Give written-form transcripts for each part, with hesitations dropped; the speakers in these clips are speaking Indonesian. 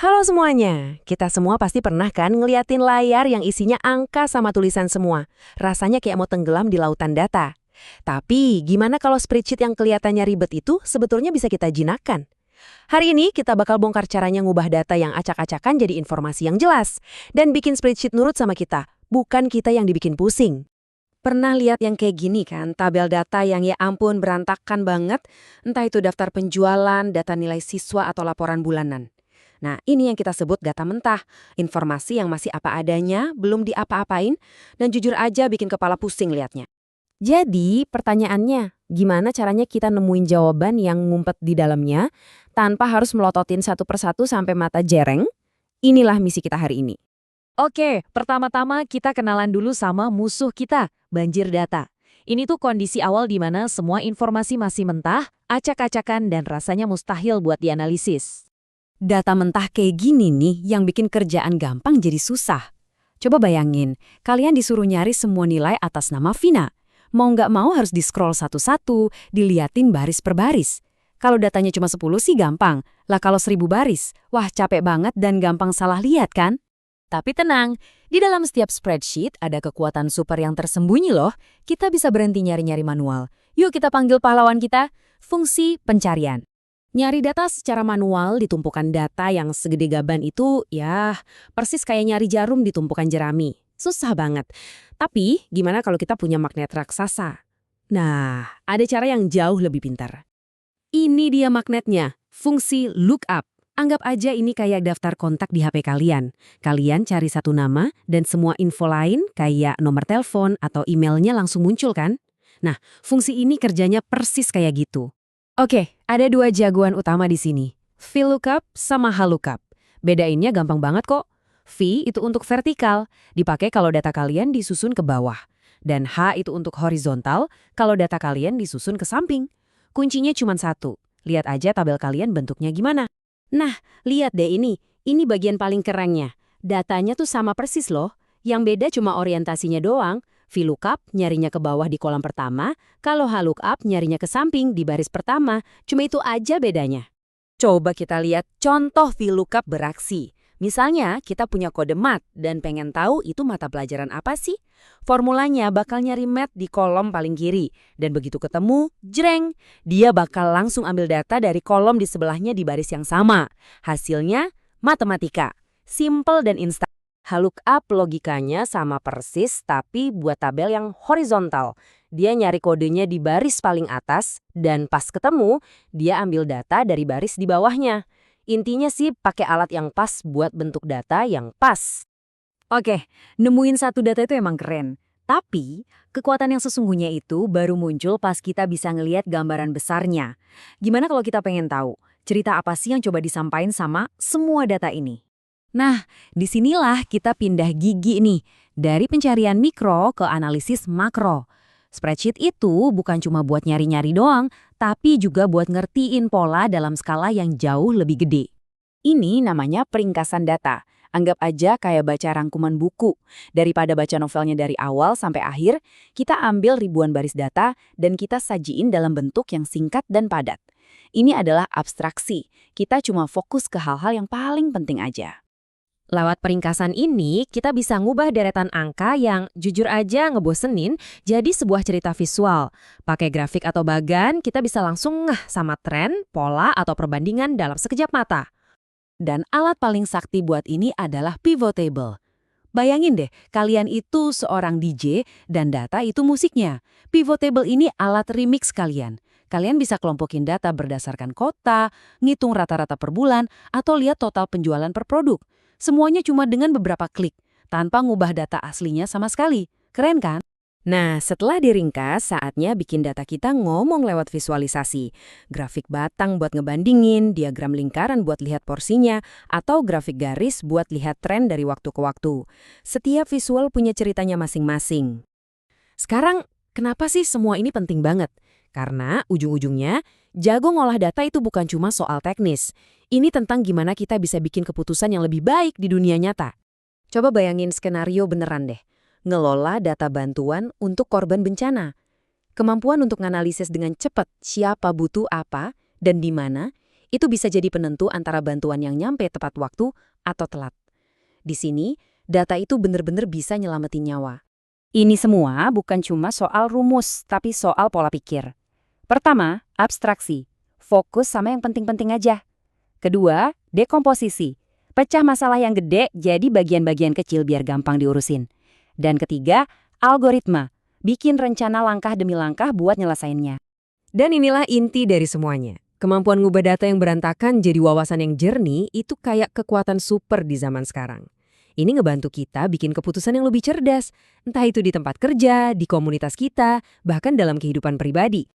Halo semuanya, kita semua pasti pernah kan ngeliatin layar yang isinya angka sama tulisan semua. Rasanya kayak mau tenggelam di lautan data. Tapi gimana kalau spreadsheet yang kelihatannya ribet itu sebetulnya bisa kita jinakkan? Hari ini kita bakal bongkar caranya ngubah data yang acak-acakan jadi informasi yang jelas. Dan bikin spreadsheet nurut sama kita, bukan kita yang dibikin pusing. Pernah lihat yang kayak gini kan, tabel data yang ya ampun berantakan banget, entah itu daftar penjualan, data nilai siswa atau laporan bulanan. Nah, ini yang kita sebut data mentah, informasi yang masih apa adanya, belum diapa-apain, dan jujur aja bikin kepala pusing liatnya. Jadi, pertanyaannya, gimana caranya kita nemuin jawaban yang ngumpet di dalamnya tanpa harus melototin satu persatu sampai mata jereng? Inilah misi kita hari ini. Oke, pertama-tama kita kenalan dulu sama musuh kita, banjir data. Ini tuh kondisi awal di mana semua informasi masih mentah, acak-acakan, dan rasanya mustahil buat dianalisis. Data mentah kayak gini nih yang bikin kerjaan gampang jadi susah. Coba bayangin, kalian disuruh nyari semua nilai atas nama Vina. Mau nggak mau harus di-scroll satu-satu, diliatin baris per baris. Kalau datanya cuma 10 sih gampang, lah kalau 1000 baris, wah capek banget dan gampang salah lihat kan? Tapi tenang, di dalam setiap spreadsheet ada kekuatan super yang tersembunyi loh. Kita bisa berhenti nyari-nyari manual. Yuk kita panggil pahlawan kita, fungsi pencarian. Nyari data secara manual di tumpukan data yang segede gaban itu, ya persis kayak nyari jarum di tumpukan jerami. Susah banget. Tapi gimana kalau kita punya magnet raksasa? Nah, ada cara yang jauh lebih pintar. Ini dia magnetnya, fungsi lookup. Anggap aja ini kayak daftar kontak di HP kalian. Kalian cari satu nama dan semua info lain kayak nomor telepon atau emailnya langsung muncul kan? Nah, fungsi ini kerjanya persis kayak gitu. Oke, ada dua jagoan utama di sini. VLOOKUP sama HLOOKUP. Bedainnya gampang banget kok. V itu untuk vertikal, dipakai kalau data kalian disusun ke bawah. Dan H itu untuk horizontal, kalau data kalian disusun ke samping. Kuncinya cuma satu. Lihat aja tabel kalian bentuknya gimana. Nah, lihat deh ini. Ini bagian paling kerennya. Datanya tuh sama persis loh. Yang beda cuma orientasinya doang. VLOOKUP nyarinya ke bawah di kolom pertama, kalau HLOOKUP nyarinya ke samping di baris pertama. Cuma itu aja bedanya. Coba kita lihat contoh VLOOKUP beraksi. Misalnya, kita punya kode mat dan pengen tahu itu mata pelajaran apa sih? Formulanya bakal nyari mat di kolom paling kiri. Dan begitu ketemu, jreng, dia bakal langsung ambil data dari kolom di sebelahnya di baris yang sama. Hasilnya, matematika. Simple dan instan. HLOOKUP logikanya sama persis tapi buat tabel yang horizontal. Dia nyari kodenya di baris paling atas dan pas ketemu, dia ambil data dari baris di bawahnya. Intinya sih pakai alat yang pas buat bentuk data yang pas. Oke, nemuin satu data itu emang keren. Tapi, kekuatan yang sesungguhnya itu baru muncul pas kita bisa ngelihat gambaran besarnya. Gimana kalau kita pengen tahu, cerita apa sih yang coba disampaikan sama semua data ini? Nah, disinilah kita pindah gigi nih, dari pencarian mikro ke analisis makro. Spreadsheet itu bukan cuma buat nyari-nyari doang, tapi juga buat ngertiin pola dalam skala yang jauh lebih gede. Ini namanya peringkasan data. Anggap aja kayak baca rangkuman buku. Daripada baca novelnya dari awal sampai akhir, kita ambil ribuan baris data dan kita sajiin dalam bentuk yang singkat dan padat. Ini adalah abstraksi. Kita cuma fokus ke hal-hal yang paling penting aja. Lewat peringkasan ini, kita bisa ngubah deretan angka yang jujur aja ngebosenin jadi sebuah cerita visual. Pakai grafik atau bagan, kita bisa langsung ngeh sama tren, pola, atau perbandingan dalam sekejap mata. Dan alat paling sakti buat ini adalah pivot table. Bayangin deh, kalian itu seorang DJ dan data itu musiknya. Pivot table ini alat remix kalian. Kalian bisa kelompokin data berdasarkan kota, ngitung rata-rata per bulan, atau lihat total penjualan per produk. Semuanya cuma dengan beberapa klik, tanpa ngubah data aslinya sama sekali. Keren kan? Nah, setelah diringkas, saatnya bikin data kita ngomong lewat visualisasi. Grafik batang buat ngebandingin, diagram lingkaran buat lihat porsinya, atau grafik garis buat lihat tren dari waktu ke waktu. Setiap visual punya ceritanya masing-masing. Sekarang, kenapa sih semua ini penting banget? Karena ujung-ujungnya, jago ngolah data itu bukan cuma soal teknis. Ini tentang gimana kita bisa bikin keputusan yang lebih baik di dunia nyata. Coba bayangin skenario beneran deh. Ngelola data bantuan untuk korban bencana. Kemampuan untuk menganalisis dengan cepat siapa butuh apa dan di mana, Itu bisa jadi penentu antara bantuan yang nyampe tepat waktu atau telat. Di sini, data itu benar-benar bisa nyelamatin nyawa. Ini semua bukan cuma soal rumus, tapi soal pola pikir. Pertama, abstraksi. Fokus sama yang penting-penting aja. Kedua, dekomposisi. Pecah masalah yang gede jadi bagian-bagian kecil biar gampang diurusin. Dan ketiga, algoritma. Bikin rencana langkah demi langkah buat nyelesainnya. Dan inilah inti dari semuanya. Kemampuan ngubah data yang berantakan jadi wawasan yang jernih itu kayak kekuatan super di zaman sekarang. Ini ngebantu kita bikin keputusan yang lebih cerdas, entah itu di tempat kerja, di komunitas kita, bahkan dalam kehidupan pribadi.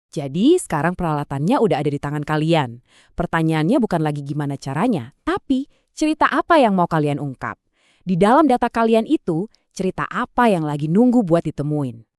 Jadi sekarang peralatannya udah ada di tangan kalian. Pertanyaannya bukan lagi gimana caranya, tapi cerita apa yang mau kalian ungkap. Di dalam data kalian itu, cerita apa yang lagi nunggu buat ditemuin.